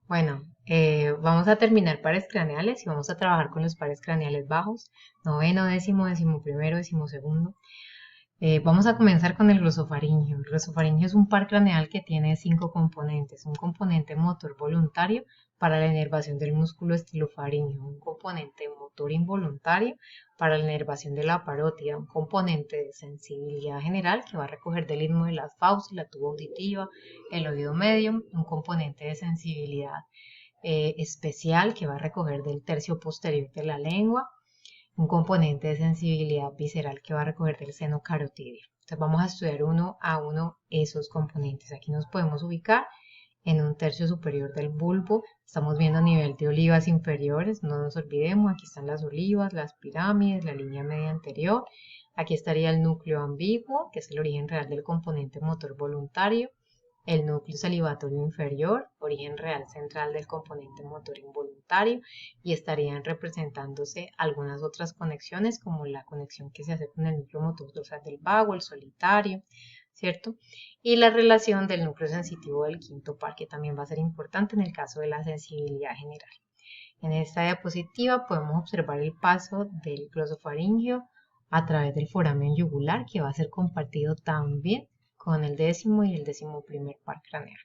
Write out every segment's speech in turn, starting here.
Bueno, vamos a terminar pares craneales y vamos a trabajar con los pares craneales bajos, noveno, décimo, décimo primero, décimo segundo. Vamos a comenzar con el glosofaringio. El glosofaringio es un par craneal que tiene cinco componentes. Un componente motor voluntario para la inervación del músculo estilofaringio, un componente motor involuntario para la inervación de la parótida, un componente de sensibilidad general que va a recoger del istmo de las fauces, la tuba auditiva, el oído medio, un componente de sensibilidad especial que va a recoger del tercio posterior de la lengua, un componente de sensibilidad visceral que va a recoger del seno carotídeo. Entonces vamos a estudiar uno a uno esos componentes. Aquí nos podemos ubicar en un tercio superior del bulbo. Estamos viendo a nivel de olivas inferiores, no nos olvidemos, aquí están las olivas, las pirámides, la línea media anterior. Aquí estaría el núcleo ambiguo, que es el origen real del componente motor voluntario, el núcleo salivatorio inferior, origen real central del componente motor involuntario, y estarían representándose algunas otras conexiones, como la conexión que se hace con el núcleo motor dorsal del vago, el solitario, ¿cierto? Y la relación del núcleo sensitivo del quinto par, que también va a ser importante en el caso de la sensibilidad general. En esta diapositiva podemos observar el paso del glosofaringio a través del foramen yugular, que va a ser compartido también con el décimo y el décimo primer par craneal.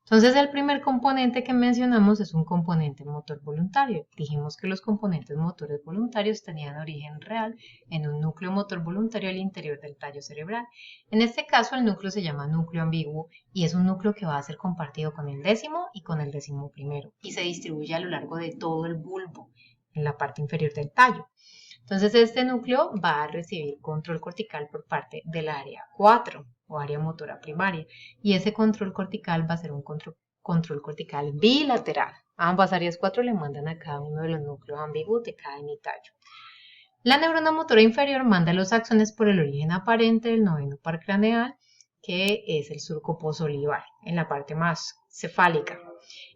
Entonces, el primer componente que mencionamos es un componente motor voluntario. Dijimos que los componentes motores voluntarios tenían origen real en un núcleo motor voluntario al interior del tallo cerebral. En este caso, el núcleo se llama núcleo ambiguo y es un núcleo que va a ser compartido con el décimo y con el décimo primero y se distribuye a lo largo de todo el bulbo en la parte inferior del tallo. Entonces, este núcleo va a recibir control cortical por parte del área 4 o área motora primaria. Y ese control cortical va a ser un control cortical bilateral. Ambas áreas 4 le mandan a cada uno de los núcleos ambiguos de cada hemitallo. La neurona motora inferior manda los axones por el origen aparente del noveno par craneal, que es el surco posolivar, en la parte más cefálica.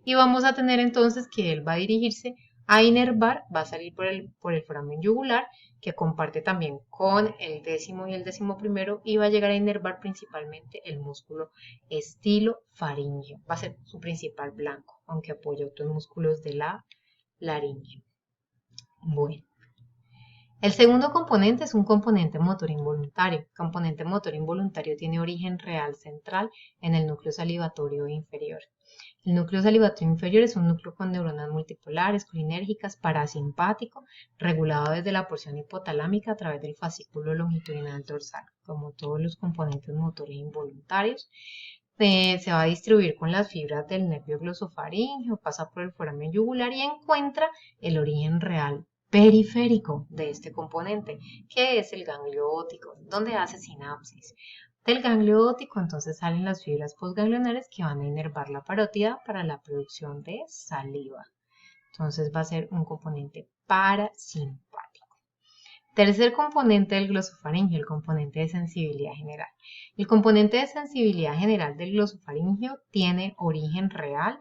Y vamos a tener entonces que él va a dirigirse a inervar, va a salir por el foramen yugular, que comparte también con el décimo y el décimo primero, y va a llegar a inervar principalmente el músculo estilofaringeo. Va a ser su principal blanco, aunque apoya otros músculos de la laringe. Bueno. El segundo componente es un componente motor involuntario. El componente motor involuntario tiene origen real central en el núcleo salivatorio inferior. El núcleo salivatorio inferior es un núcleo con neuronas multipolares, colinérgicas, parasimpático, regulado desde la porción hipotalámica a través del fascículo longitudinal dorsal. Como todos los componentes motores involuntarios, se va a distribuir con las fibras del nervio glosofaríngeo, pasa por el foramen yugular y encuentra el origen real periférico de este componente, que es el ganglio óptico, donde hace sinapsis. Del ganglio óptico entonces salen las fibras postganglionares que van a inervar la parótida para la producción de saliva. Entonces va a ser un componente parasimpático. Tercer componente del glosofaringio, el componente de sensibilidad general. El componente de sensibilidad general del glosofaringio tiene origen real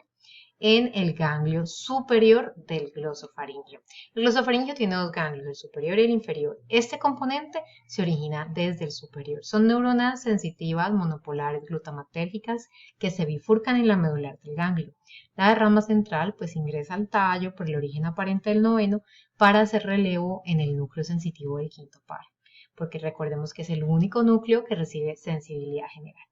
en el ganglio superior del glosofaringio. El glosofaringio tiene dos ganglios, el superior y el inferior. Este componente se origina desde el superior. Son neuronas sensitivas monopolares glutamatérgicas que se bifurcan en la medular del ganglio. La rama central pues ingresa al tallo por el origen aparente del noveno para hacer relevo en el núcleo sensitivo del quinto par, porque recordemos que es el único núcleo que recibe sensibilidad general.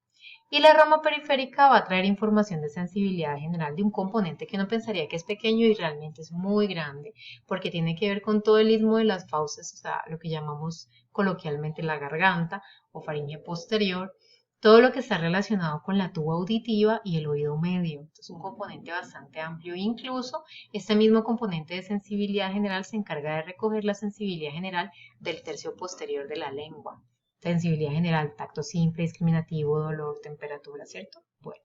Y la rama periférica va a traer información de sensibilidad general de un componente que uno pensaría que es pequeño y realmente es muy grande, porque tiene que ver con todo el istmo de las fauces, o sea, lo que llamamos coloquialmente la garganta o faringe posterior, todo lo que está relacionado con la tuba auditiva y el oído medio. Es un componente bastante amplio e incluso este mismo componente de sensibilidad general se encarga de recoger la sensibilidad general del tercio posterior de la lengua. Sensibilidad general, tacto simple, discriminativo, dolor, temperatura, ¿cierto? Bueno,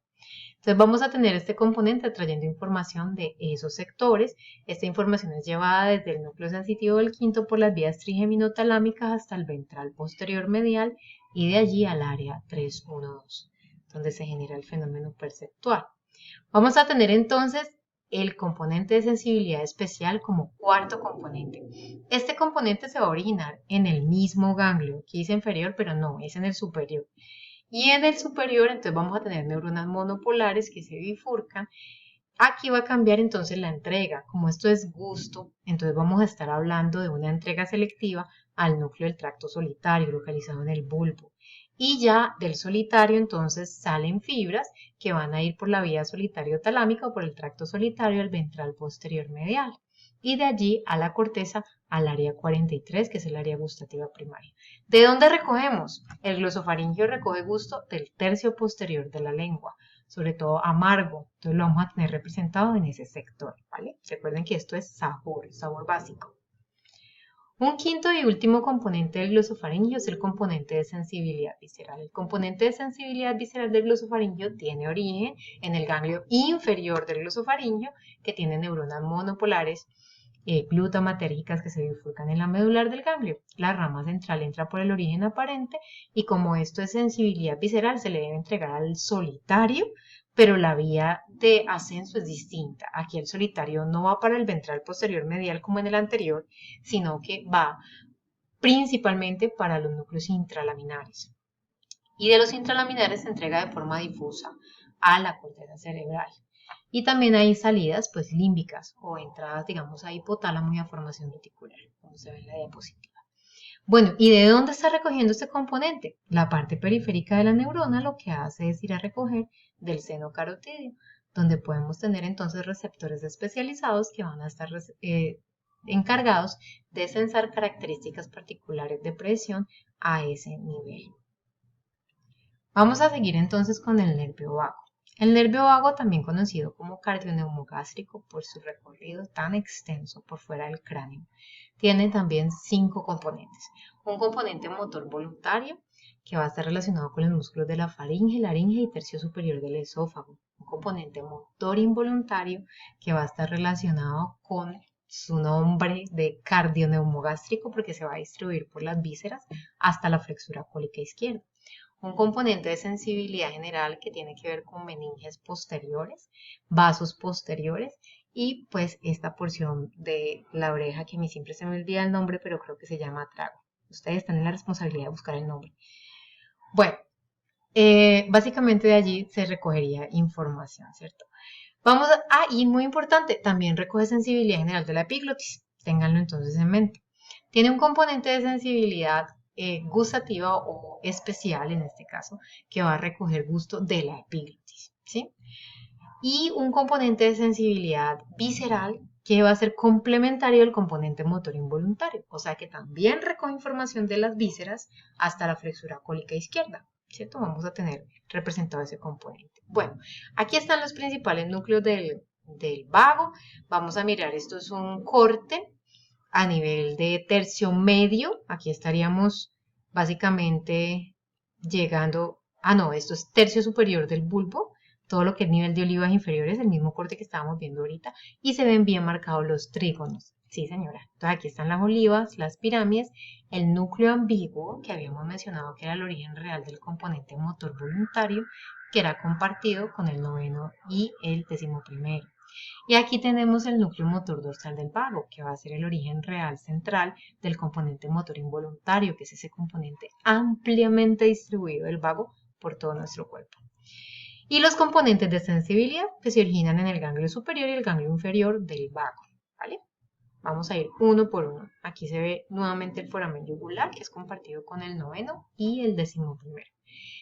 entonces vamos a tener este componente trayendo información de esos sectores. Esta información es llevada desde el núcleo sensitivo del quinto por las vías trigeminotalámicas hasta el ventral posterior medial y de allí al área 312, donde se genera el fenómeno perceptual. Vamos a tener entonces el componente de sensibilidad especial como cuarto componente. Este componente se va a originar en el mismo ganglio, aquí dice inferior, pero no, es en el superior. Y en el superior entonces vamos a tener neuronas monopolares que se bifurcan Aquí va a cambiar entonces la entrega. Como esto es gusto, entonces vamos a estar hablando de una entrega selectiva al núcleo del tracto solitario localizado en el bulbo. Y ya del solitario entonces salen fibras que van a ir por la vía solitario talámica o por el tracto solitario del ventral posterior medial. Y de allí a la corteza al área 43, que es el área gustativa primaria. ¿De dónde recogemos? El glosofaringio recoge gusto del tercio posterior de la lengua, sobre todo amargo, entonces lo vamos a tener representado en ese sector, ¿vale? Recuerden que esto es sabor, sabor básico. Un quinto y último componente del glosofaringio es el componente de sensibilidad visceral. El componente de sensibilidad visceral del glosofaringio tiene origen en el ganglio inferior del glosofaringio, que tiene neuronas monopolares glutamatérgicas que se bifurcan en la medular del ganglio. La rama central entra por el origen aparente y como esto es sensibilidad visceral, se le debe entregar al solitario, pero la vía de ascenso es distinta. Aquí el solitario no va para el ventral posterior medial como en el anterior, sino que va principalmente para los núcleos intralaminares. Y de los intralaminares se entrega de forma difusa a la corteza cerebral. Y también hay salidas pues límbicas o entradas, digamos, a hipotálamo y a formación reticular, como se ve en la diapositiva. Bueno, ¿y de dónde está recogiendo este componente? La parte periférica de la neurona lo que hace es ir a recoger del seno carotídeo, donde podemos tener entonces receptores especializados que van a estar encargados de sensar características particulares de presión a ese nivel. Vamos a seguir entonces con el nervio vago. El nervio vago, también conocido como cardioneumogástrico por su recorrido tan extenso por fuera del cráneo, tiene también 5 componentes. Un componente motor voluntario, que va a estar relacionado con los músculos de la faringe, laringe y tercio superior del esófago. Un componente motor involuntario, que va a estar relacionado con su nombre de cardioneumogástrico, porque se va a distribuir por las vísceras hasta la flexura cólica izquierda. Un componente de sensibilidad general que tiene que ver con meninges posteriores, vasos posteriores y pues esta porción de la oreja que a mí siempre se me olvida el nombre, pero creo que se llama trago. Ustedes están en la responsabilidad de buscar el nombre. Bueno, básicamente de allí se recogería información, ¿cierto? Y muy importante, también recoge sensibilidad general de la epiglotis. Ténganlo entonces en mente. Tiene un componente de sensibilidad gustativa o especial en este caso, que va a recoger gusto de la epiglotis, ¿sí? Y un componente de sensibilidad visceral que va a ser complementario al componente motor involuntario, o sea que también recoge información de las vísceras hasta la flexura cólica izquierda, ¿cierto? Vamos a tener representado ese componente. Bueno, aquí están los principales núcleos del vago. Vamos a mirar, esto es un corte a nivel de tercio medio. Aquí estaríamos básicamente llegando, no, esto es tercio superior del bulbo. Todo lo que es nivel de olivas inferiores, el mismo corte que estábamos viendo ahorita, y se ven bien marcados los trígonos. Sí, señora. Entonces aquí están las olivas, las pirámides, el núcleo ambiguo, que habíamos mencionado que era el origen real del componente motor voluntario, que era compartido con el noveno y el 11º. Y aquí tenemos el núcleo motor dorsal del vago, que va a ser el origen real central del componente motor involuntario, que es ese componente ampliamente distribuido del vago por todo nuestro cuerpo. Y los componentes de sensibilidad que se originan en el ganglio superior y el ganglio inferior del vago, ¿vale? Vamos a ir uno por uno. Aquí se ve nuevamente el foramen yugular, que es compartido con el noveno y el 11º.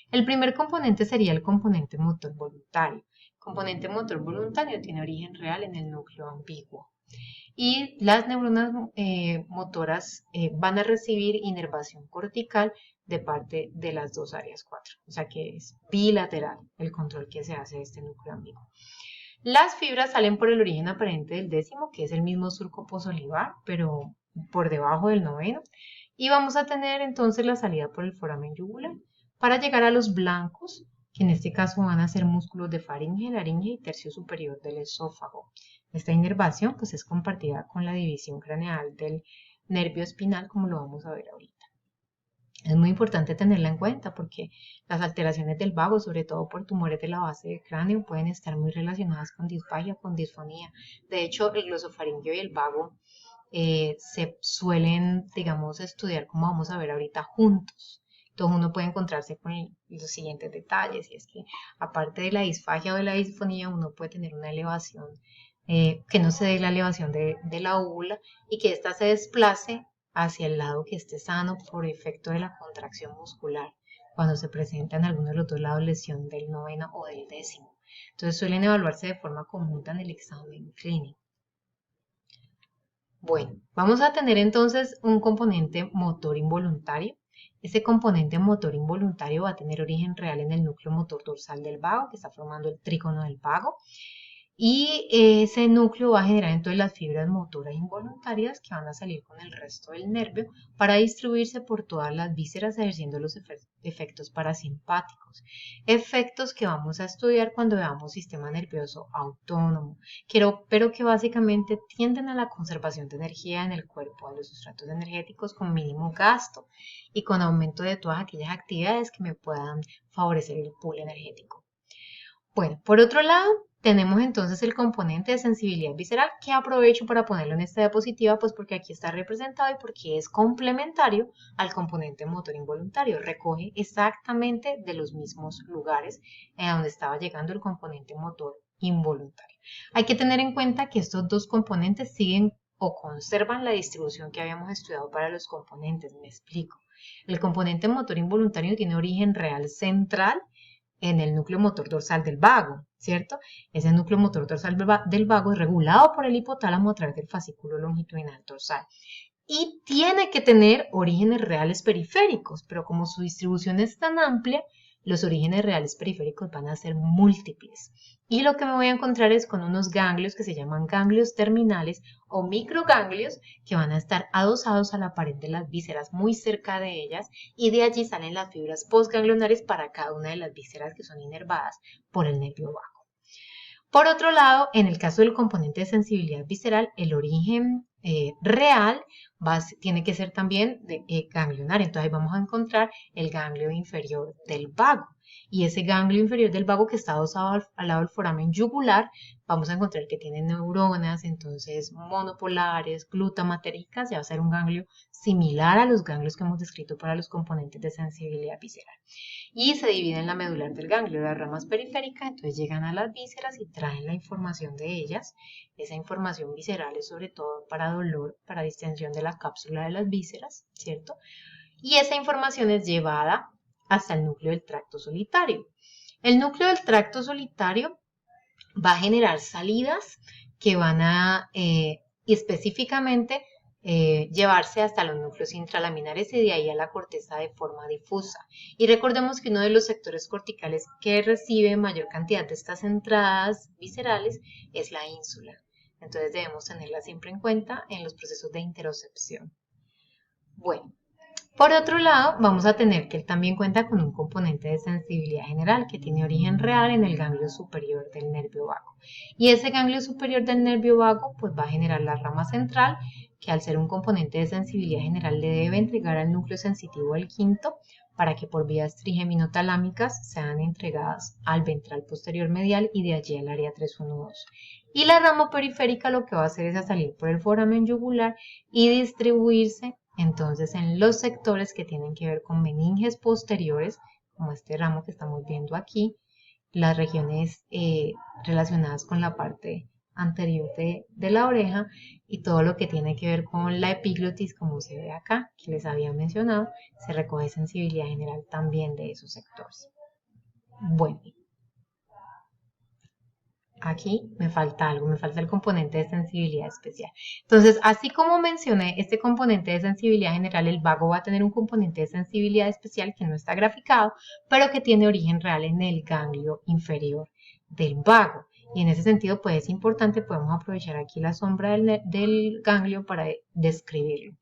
El primer componente sería el componente motor voluntario. El componente motor voluntario tiene origen real en el núcleo ambiguo. Y las neuronas motoras van a recibir inervación cortical de parte de las dos áreas 4. O sea que es bilateral el control que se hace de este núcleo ambiguo. Las fibras salen por el origen aparente del 10º, que es el mismo surco posolivar, pero por debajo del noveno. Y vamos a tener entonces la salida por el foramen yugular para llegar a los blancos, que en este caso van a ser músculos de faringe, laringe y tercio superior del esófago. Esta inervación pues es compartida con la división craneal del nervio espinal, como lo vamos a ver ahorita. Es muy importante tenerla en cuenta porque las alteraciones del vago, sobre todo por tumores de la base del cráneo, pueden estar muy relacionadas con disfagia, con disfonía. De hecho, el glosofaringio y el vago se suelen, digamos, estudiar como vamos a ver ahorita juntos. Entonces uno puede encontrarse con los siguientes detalles, y es que aparte de la disfagia o de la disfonía, uno puede tener una elevación, que no se dé la elevación de la úvula y que ésta se desplace hacia el lado que esté sano por efecto de la contracción muscular, cuando se presenta en alguno de los dos lados lesión del noveno o del décimo. Entonces suelen evaluarse de forma conjunta en el examen clínico. Bueno, vamos a tener entonces un componente motor involuntario. Ese componente motor involuntario va a tener origen real en el núcleo motor dorsal del vago, que está formando el trígono del vago. Y ese núcleo va a generar entonces las fibras motoras involuntarias que van a salir con el resto del nervio para distribuirse por todas las vísceras ejerciendo los efectos parasimpáticos. Efectos que vamos a estudiar cuando veamos sistema nervioso autónomo, pero que básicamente tienden a la conservación de energía en el cuerpo, a los sustratos energéticos con mínimo gasto y con aumento de todas aquellas actividades que me puedan favorecer el pool energético. Bueno, por otro lado, tenemos entonces el componente de sensibilidad visceral, que aprovecho para ponerlo en esta diapositiva, pues porque aquí está representado y porque es complementario al componente motor involuntario. Recoge exactamente de los mismos lugares en donde estaba llegando el componente motor involuntario. Hay que tener en cuenta que estos dos componentes siguen o conservan la distribución que habíamos estudiado para los componentes. Me explico. El componente motor involuntario tiene origen real central en el núcleo motor dorsal del vago, ¿cierto? Ese núcleo motor dorsal del vago es regulado por el hipotálamo a través del fascículo longitudinal dorsal y tiene que tener orígenes reales periféricos, pero como su distribución es tan amplia, los orígenes reales periféricos van a ser múltiples. Y lo que me voy a encontrar es con unos ganglios que se llaman ganglios terminales o microganglios que van a estar adosados a la pared de las vísceras, muy cerca de ellas, y de allí salen las fibras postganglionares para cada una de las vísceras que son inervadas por el nervio vago. Por otro lado, en el caso del componente de sensibilidad visceral, el origen real tiene que ser también ganglionar. Entonces ahí vamos a encontrar el ganglio inferior del vago. Y ese ganglio inferior del vago que está adosado al lado del foramen yugular, vamos a encontrar que tiene neuronas, entonces monopolares, glutamatéricas, ya va a ser un ganglio similar a los ganglios que hemos descrito para los componentes de sensibilidad visceral. Y se divide en la medular del ganglio, las ramas periféricas, entonces llegan a las vísceras y traen la información de ellas. Esa información visceral es sobre todo para dolor, para distensión de la cápsula de las vísceras, ¿cierto? Y esa información es llevada hasta el núcleo del tracto solitario. El núcleo del tracto solitario va a generar salidas que van a específicamente llevarse hasta los núcleos intralaminares y de ahí a la corteza de forma difusa. Y recordemos que uno de los sectores corticales que recibe mayor cantidad de estas entradas viscerales es la ínsula. Entonces debemos tenerla siempre en cuenta en los procesos de interocepción. Bueno, por otro lado, vamos a tener que él también cuenta con un componente de sensibilidad general que tiene origen real en el ganglio superior del nervio vago. Y ese ganglio superior del nervio vago pues va a generar la rama central, que al ser un componente de sensibilidad general le debe entregar al núcleo sensitivo del quinto para que por vías trigeminothalámicas sean entregadas al ventral posterior medial y de allí al área 312. Y la rama periférica lo que va a hacer es salir por el foramen yugular y distribuirse entonces en los sectores que tienen que ver con meninges posteriores, como este ramo que estamos viendo aquí, las regiones relacionadas con la parte anterior de la oreja y todo lo que tiene que ver con la epiglotis, como se ve acá, que les había mencionado, se recoge sensibilidad general también de esos sectores. Bueno, aquí me falta algo, me falta el componente de sensibilidad especial. Entonces, así como mencioné este componente de sensibilidad general, el vago va a tener un componente de sensibilidad especial que no está graficado, pero que tiene origen real en el ganglio inferior del vago. Y en ese sentido, pues es importante, podemos aprovechar aquí la sombra del ganglio para describirlo.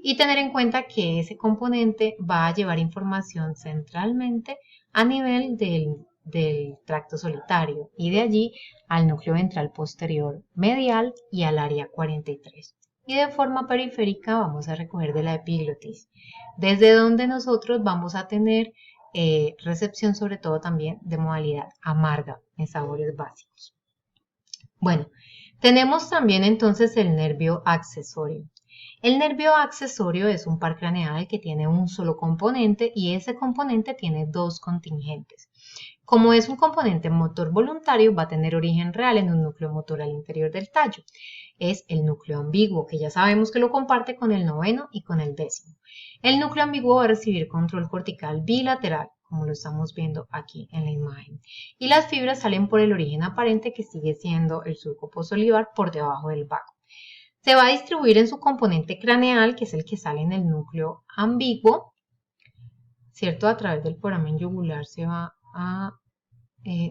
Y tener en cuenta que ese componente va a llevar información centralmente a nivel del tracto solitario y de allí al núcleo ventral posterior medial y al área 43. Y de forma periférica vamos a recoger de la epiglotis, desde donde nosotros vamos a tener recepción sobre todo también de modalidad amarga en sabores básicos. Bueno, tenemos también entonces el nervio accesorio. El nervio accesorio es un par craneal que tiene un solo componente y ese componente tiene dos contingentes. Como es un componente motor voluntario, va a tener origen real en un núcleo motor al interior del tallo. Es el núcleo ambiguo, que ya sabemos que lo comparte con el noveno y con el décimo. El núcleo ambiguo va a recibir control cortical bilateral, como lo estamos viendo aquí en la imagen. Y las fibras salen por el origen aparente, que sigue siendo el surco postolivar por debajo del vago. Se va a distribuir en su componente craneal, que es el que sale en el núcleo ambiguo, ¿cierto? A través del foramen yugular se va a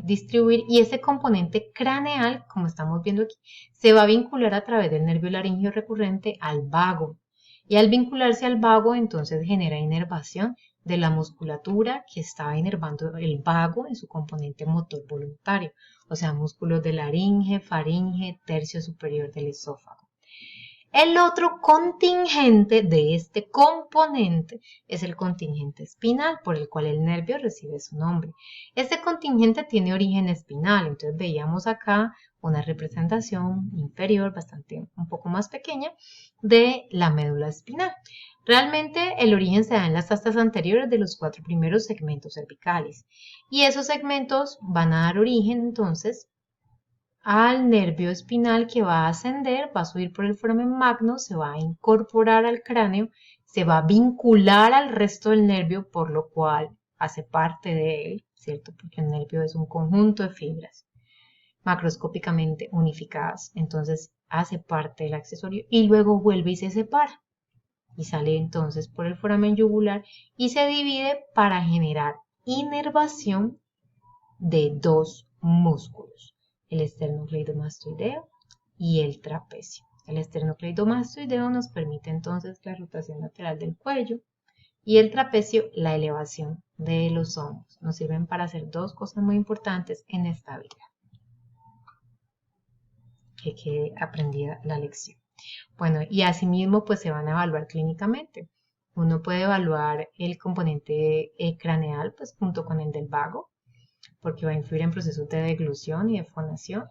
distribuir, y ese componente craneal, como estamos viendo aquí, se va a vincular a través del nervio laringio recurrente al vago. Y al vincularse al vago, entonces genera inervación de la musculatura que estaba inervando el vago en su componente motor voluntario, o sea, músculos de laringe, faringe, tercio superior del esófago. El otro contingente de este componente es el contingente espinal, por el cual el nervio recibe su nombre. Este contingente tiene origen espinal, entonces veíamos acá una representación inferior, un poco más pequeña, de la médula espinal. Realmente el origen se da en las astas anteriores de los 4 primeros segmentos cervicales, y esos segmentos van a dar origen entonces al nervio espinal, que va a ascender, va a subir por el foramen magno, se va a incorporar al cráneo, se va a vincular al resto del nervio, por lo cual hace parte de él, ¿cierto? Porque el nervio es un conjunto de fibras macroscópicamente unificadas, entonces hace parte del accesorio y luego vuelve y se separa y sale entonces por el foramen yugular y se divide para generar inervación de dos músculos, el esternocleidomastoideo y el trapecio. El esternocleidomastoideo nos permite entonces la rotación lateral del cuello y el trapecio la elevación de los hombros. Nos sirven para hacer dos cosas muy importantes en esta vida. Que quede aprendida la lección. Bueno, y asimismo pues se van a evaluar clínicamente. Uno puede evaluar el componente craneal pues junto con el del vago, porque va a influir en procesos de deglución y de fonación,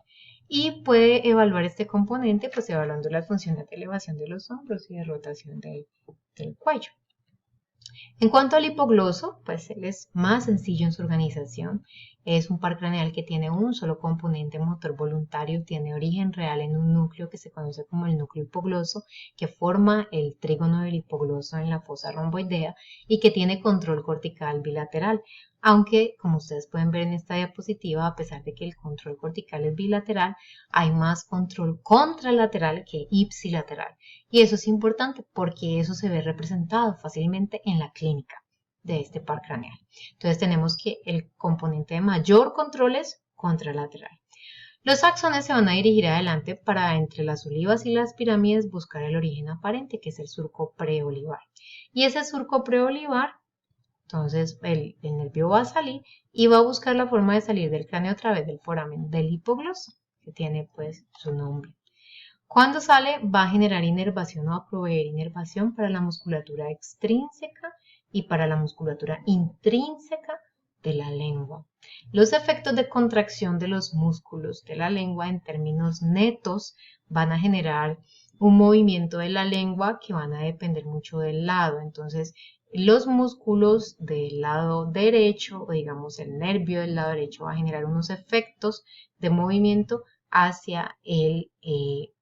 y puede evaluar este componente pues evaluando las funciones de elevación de los hombros y de rotación del cuello. En cuanto al hipogloso, pues él es más sencillo en su organización. Es un par craneal que tiene un solo componente motor voluntario, tiene origen real en un núcleo que se conoce como el núcleo hipogloso, que forma el trígono del hipogloso en la fosa romboidea y que tiene control cortical bilateral. Aunque, como ustedes pueden ver en esta diapositiva, a pesar de que el control cortical es bilateral, hay más control contralateral que ipsilateral. Y eso es importante porque eso se ve representado fácilmente en la clínica de este par craneal. Entonces tenemos que el componente de mayor control es contralateral. Los axones se van a dirigir adelante para, entre las olivas y las pirámides, buscar el origen aparente, que es el surco preolivar. Y ese surco preolivar, entonces el nervio va a salir y va a buscar la forma de salir del cráneo a través del foramen del hipogloso, que tiene pues su nombre. Cuando sale va a generar inervación o a proveer inervación para la musculatura extrínseca y para la musculatura intrínseca de la lengua. Los efectos de contracción de los músculos de la lengua en términos netos van a generar un movimiento de la lengua que van a depender mucho del lado. Entonces, los músculos del lado derecho, o digamos el nervio del lado derecho, va a generar unos efectos de movimiento hacia el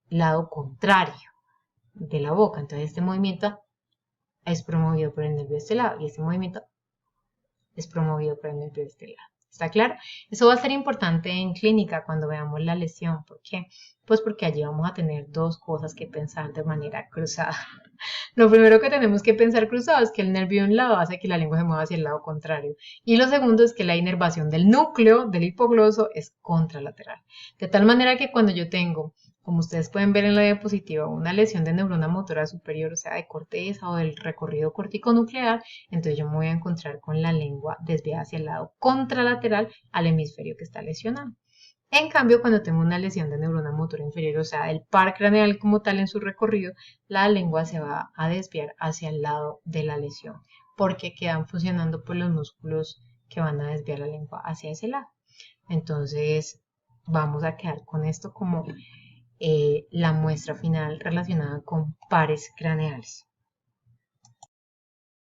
lado contrario de la boca. Entonces este movimiento es promovido por el nervio de este lado y este movimiento es promovido por el nervio de este lado. ¿Está claro? Eso va a ser importante en clínica cuando veamos la lesión. ¿Por qué? Pues porque allí vamos a tener dos cosas que pensar de manera cruzada. Lo primero que tenemos que pensar cruzado es que el nervio de un lado hace que la lengua se mueva hacia el lado contrario. Y lo segundo es que la inervación del núcleo del hipogloso es contralateral. De tal manera que cuando yo tengo, como ustedes pueden ver en la diapositiva, una lesión de neurona motora superior, o sea, de corteza o del recorrido corticonuclear, entonces yo me voy a encontrar con la lengua desviada hacia el lado contralateral al hemisferio que está lesionado. En cambio, cuando tengo una lesión de neurona motora inferior, o sea, el par craneal como tal en su recorrido, la lengua se va a desviar hacia el lado de la lesión, porque quedan funcionando por los músculos que van a desviar la lengua hacia ese lado. Entonces, vamos a quedar con esto como la muestra final relacionada con pares craneales.